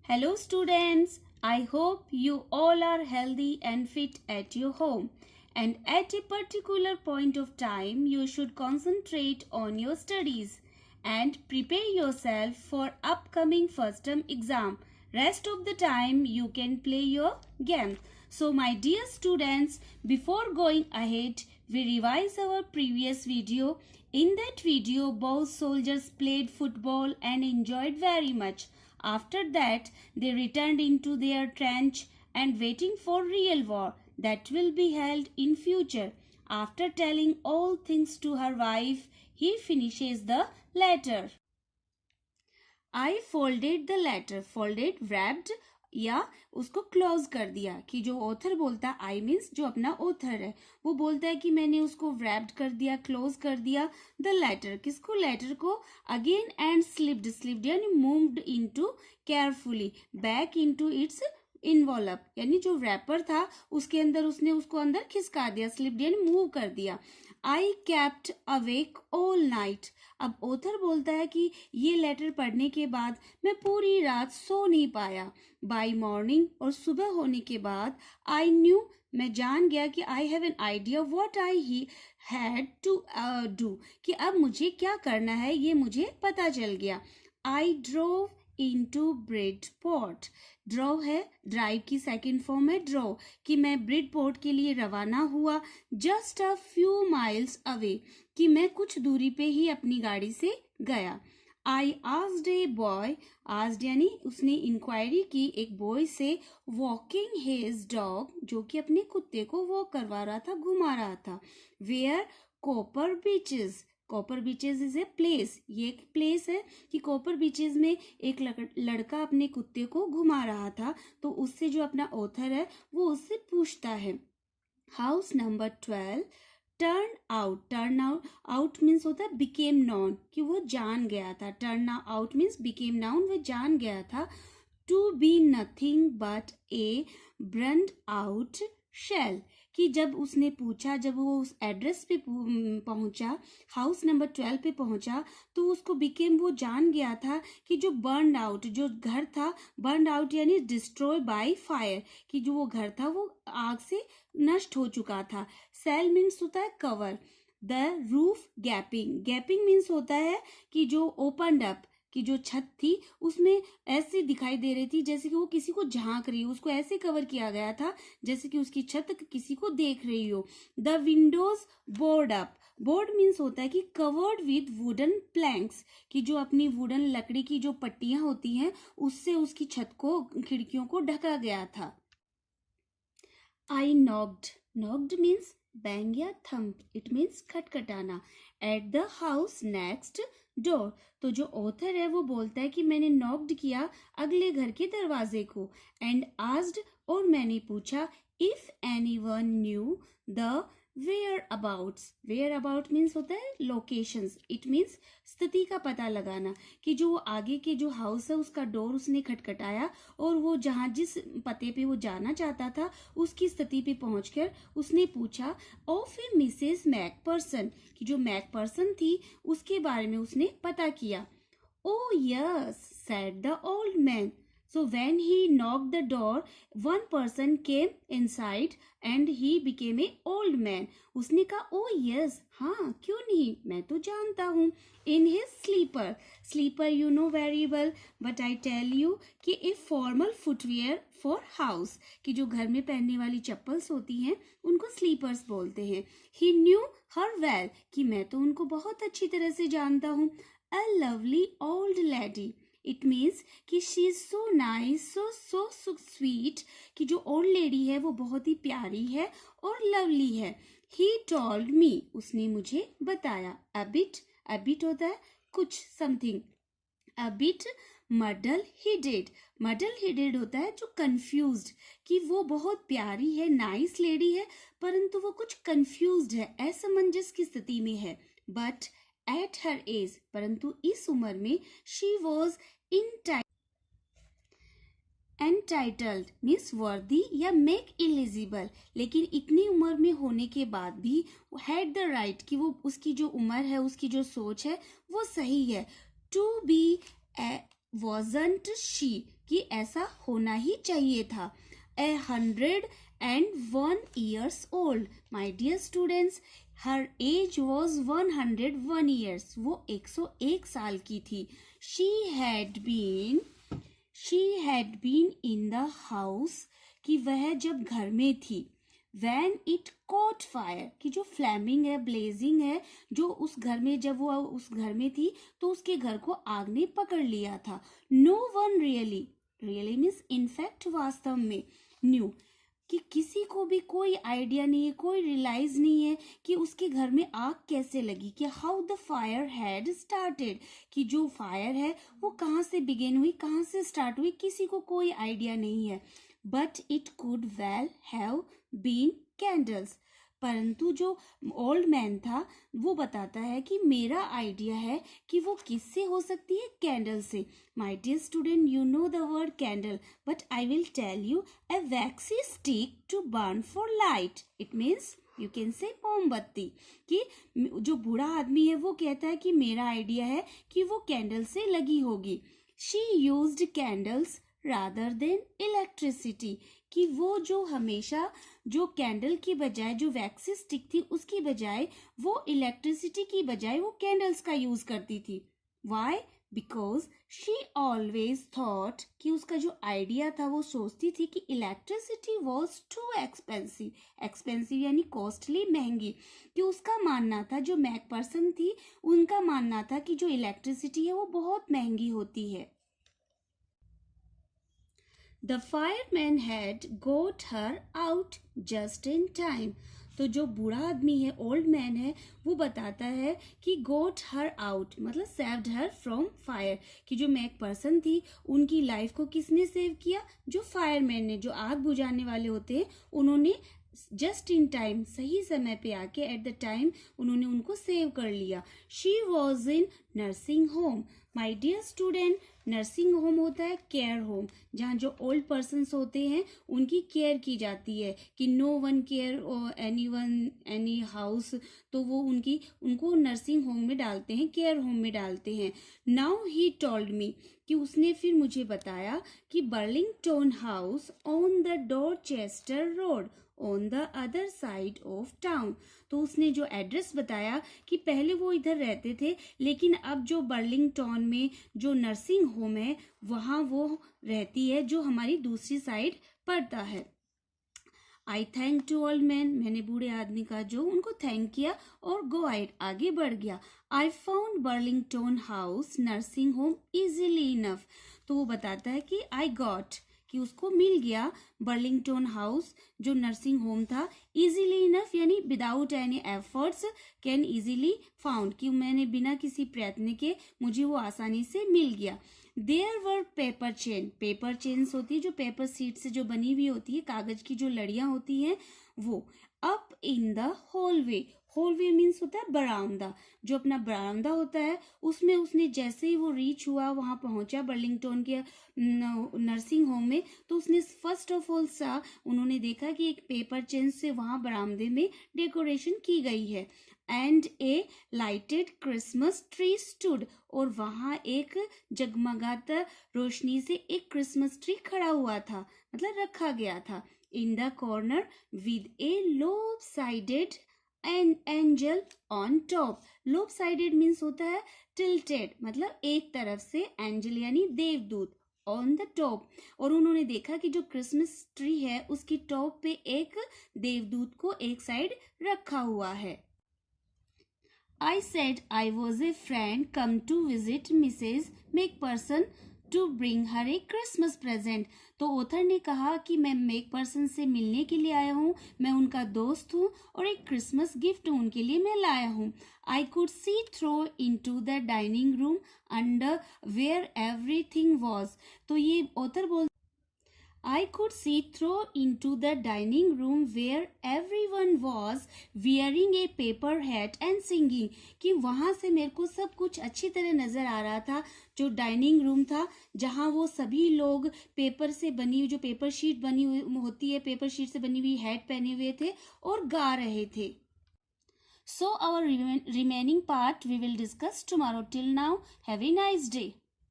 Hello students, I hope you all are healthy and fit at your home. And at a particular point of time, you should concentrate on your studies and prepare yourself for upcoming first term exam. Rest of the time you can play your game. So my dear students, before going ahead, we revise our previous video. In that video, both soldiers played football and enjoyed very much. After that, they returned into their trench and waiting for real war that will be held in future. After telling all things to her wife, he finishes the letter. I folded the letter. Folded, wrapped या उसको close कर दिया कि जो author बोलता है I means जो अपना ऑथर है वो बोलता है कि मैंने उसको wrapped कर दिया, क्लोज कर दिया द लेटर किसको लेटर को अगेन एंड स्लिप्ड यानी moved into carefully back into its involve यानी जो रैपर था उसके अंदर उसने उसको अंदर खिसका दिया स्लिप्ड यानी मूव कर दिया I kept awake all night अब ऑथर बोलता है कि ये लेटर पढ़ने के बाद मैं पूरी रात सो नहीं पाया बाय मॉर्निंग और सुबह होने के बाद आई न्यू मैं जान गया कि I have an idea what I he had to do कि अब मुझे क्या करना है ये मुझे पता चल गया I drove into Bridport draw है ड्राइव की सेकंड फॉर्म है ड्रॉ कि मैं ब्रिडपोर्ट के लिए रवाना हुआ just a few miles away कि मैं कुछ दूरी पे ही अपनी गाड़ी से गया I asked a boy asked यानी उसने इंक्वायरी की एक बॉय से वॉकिंग हिज डॉग जो कि अपने कुत्ते को वॉक करवा रहा था घुमा रहा था where Copper Beeches Copper Beeches is a place ये एक प्लेस है कि कॉपर बीचेस में एक लड़का अपने कुत्ते को घुमा रहा था तो उससे जो अपना ऑथर है वो उससे पूछता है house number 12 turn out means होता है बिकेम नाउन कि वो जान गया था turn out means became known वो जान गया था to be nothing but a burnt out shell कि जब उसने पूछा जब वो उस एड्रेस पे पहुंचा हाउस नंबर 12 पे पहुंचा तो उसको बिकेम वो जान गया था कि जो बर्न आउट जो घर था बर्न आउट यानी डिस्ट्रॉय बाय फायर कि जो वो घर था वो आग से नष्ट हो चुका था सेल मीन्स होता है cover the roof gapping means होता है कि जो ओपनड अप कि जो छत थी उसमें ऐसे दिखाई दे रही थी जैसे कि वो किसी को झांक रही हो उसको ऐसे कवर किया गया था जैसे कि उसकी छत किसी को देख रही हो the Windows board up board means होता है कि कवर्ड विद वुडन प्लैंक्स कि जो अपनी वुडन लकड़ी की जो पट्टियां होती हैं उससे उसकी छत को खिड़कियों को ढका गया था आई नॉक्ड मीन्स बैंग या थंप इट मीन्स खटखटाना at the house next door तो जो ऑथर है वो बोलता है कि मैंने नॉक्ड किया अगले घर के दरवाजे को एंड आस्क्ड और मैंने पूछा if anyone knew the whereabouts means होता है लोकेशंस इट मीन्स स्थिति का पता लगाना कि जो आगे के जो हाउस है उसका डोर उसने खटखटाया और वो जहाँ जिस पते पे वो जाना चाहता था उसकी स्थिति पे पहुंचकर उसने पूछा ऑफ ए मिसेस मैकपर्सन कि जो मैकपर्सन थी उसके बारे में उसने पता किया ओ yes said the old man So when he knocked the door, one person came inside and he became a old man. उसने कहा oh yes, हाँ क्यों नहीं मैं तो जानता हूँ in his sleeper you know very well but I tell you कि a formal footwear for house कि जो घर में पहनने वाली चप्पल्स होती हैं उनको स्लीपर्स बोलते हैं he knew her well कि मैं तो उनको बहुत अच्छी तरह से जानता हूँ a lovely old lady it means कि she is so nice so sweet कि जो ओल्ड लेडी है वो बहुत ही प्यारी है और लवली है ही टोल्ड मी उसने मुझे बताया अबिट होता है कुछ समथिंग अबिट मडल हिडेड होता है जो कंफ्यूज्ड कि वो बहुत प्यारी है नाइस लेडी है परंतु वो कुछ कंफ्यूज्ड है असमंजस की स्थिति में है बट एट हर एज परंतु इस उम्र में शी वॉज एंटाइटल्ड मीन्स वर्दी या मेक इलिजिबल लेकिन इतनी उम्र में होने के बाद भी हैड द राइट कि वो उसकी जो उम्र है उसकी जो सोच है वो सही है टू बी वॉजंट शी कि ऐसा होना ही चाहिए था. 101 years old. My dear students, her age was 101 years. वो 101 साल की थी. She had been in the house, कि वह जब घर में थी. When it caught fire, कि जो फ्लैमिंग है, ब्लेजिंग है, जो उस घर में, जब वो उस घर में थी तो उसके घर को आग ने पकड़ लिया था. No one really means in fact वास्तव में, knew, कि किसी को भी कोई आइडिया नहीं है, कोई रियलाइज नहीं है कि उसके घर में आग कैसे लगी, कि how the fire had started, कि जो फायर है वो कहाँ से बिगिन हुई, कहाँ से स्टार्ट हुई, किसी को कोई आइडिया नहीं है. But it could well have been candles. परंतु जो ओल्ड मैन था वो बताता है कि मेरा आइडिया है कि वो किससे हो सकती है, कैंडल से. My dear student, you know the word candle, but I will tell you a waxy stick to burn for light. It means you can say मोमबत्ती. कि जो बूढ़ा आदमी है वो कहता है कि मेरा आइडिया है कि वो कैंडल से लगी होगी. She used candles rather than electricity, कि वो जो हमेशा जो कैंडल की बजाय, जो वैक्सी स्टिक थी उसकी बजाय, वो इलेक्ट्रिसिटी की बजाय वो कैंडल्स का यूज करती थी. Why? Because she always thought, कि उसका जो आइडिया था वो सोचती थी कि electricity was too expensive. Expensive यानी कॉस्टली, महंगी. कि उसका मानना था, जो मैक पर्सन थी उनका मानना था कि जो इलेक्ट्रिसिटी है वो बहुत महंगी होती है. The fireman had got her out just in time. तो जो बूढ़ा आदमी है, ओल्ड मैन है, वो बताता है कि गोट हर आउट मतलब सेव्ड हर फ्रॉम फायर, कि जो मैक पर्सन थी उनकी लाइफ को किसने सेव किया, जो फायरमैन ने, जो आग बुझाने वाले होते हैं, उन्होंने जस्ट इन टाइम, सही समय पे आके, एट द टाइम उन्होंने उनको सेव कर लिया. She was in nursing home. My dear student, nursing home होता है केयर होम, जहाँ जो ओल्ड पर्सन्स होते हैं उनकी केयर की जाती है, कि no one care any house, तो वो उनको नर्सिंग होम में डालते हैं, केयर होम में डालते हैं. नाउ ही टोल्ड मी, कि उसने फिर मुझे बताया कि Burlington House on the Dorchester Road on the other side of town. तो उसने जो एड्रेस बताया कि पहले वो इधर रहते थे, लेकिन अब जो बर्लिंगटन में जो नर्सिंग होम है वहाँ वो रहती है, जो हमारी दूसरी साइड पड़ता है. I thank to old man, मैंने बूढ़े आदमी का जो उनको थैंक किया और गो आइड, आगे बढ़ गया. I found Burlington house nursing home easily enough. तो वो बताता है कि आई गॉट, कि उसको मिल गया बर्लिंगटन हाउस जो नर्सिंग होम था, इजीली इनफ यानी without any efforts, can easily found, कि मैंने बिना किसी प्रयत्न के मुझे वो आसानी से मिल गया. देयर वर पेपर चेन्स होती है जो पेपर सीट से जो बनी हुई होती है, कागज की जो लड़ियां होती हैं वो. अप इन द होलवे मीन्स होता है बरामदा, जो अपना बरामदा होता है उसमें उसने जैसे ही वो रीच हुआ, वहां पहुंचा बर्लिंगटन के नर्सिंग होम में, तो उसने फर्स्ट ऑफ ऑल उन्होंने देखा कि एक पेपर चेन से वहां बरामदे में डेकोरेशन की गई है. And A lighted Christmas tree stood, और वहां एक जगमगाता रोशनी से एक क्रिसमस ट्री खड़ा हुआ था, मतलब रखा गया था. In the corner with a lopsided angel on top. Lopsided means होता है टिल्टेड, मतलब एक तरफ से, एंजल यानी देवदूत, ऑन द टॉप. और उन्होंने देखा कि जो क्रिसमस ट्री है उसकी टॉप पे एक देवदूत को एक साइड रखा हुआ है. I said I was a friend come to visit Mrs. McPherson to bring her a Christmas present. तो ऑथर ने कहा कि मैं मैकपर्सन से मिलने के लिए आया हूँ, मैं उनका दोस्त हूँ और एक क्रिसमस गिफ्ट उनके लिए मैं लाया हूँ. I could see through into the dining room under where everything was. तो ये ऑथर बोल I could see through into the dining room where everyone was wearing a paper hat and singing. कि वहाँ से मेरे को सब कुछ अच्छी तरह नज़र आ रहा था. जो डाइनिंग रूम था जहाँ वो सभी लोग पेपर से बनी हुई, जो पेपर शीट बनी हुई होती है, पेपर शीट से बनी हुई हैट पहने हुए थे और गा रहे थे. So our remaining part we will discuss tomorrow. Till now, have a nice day.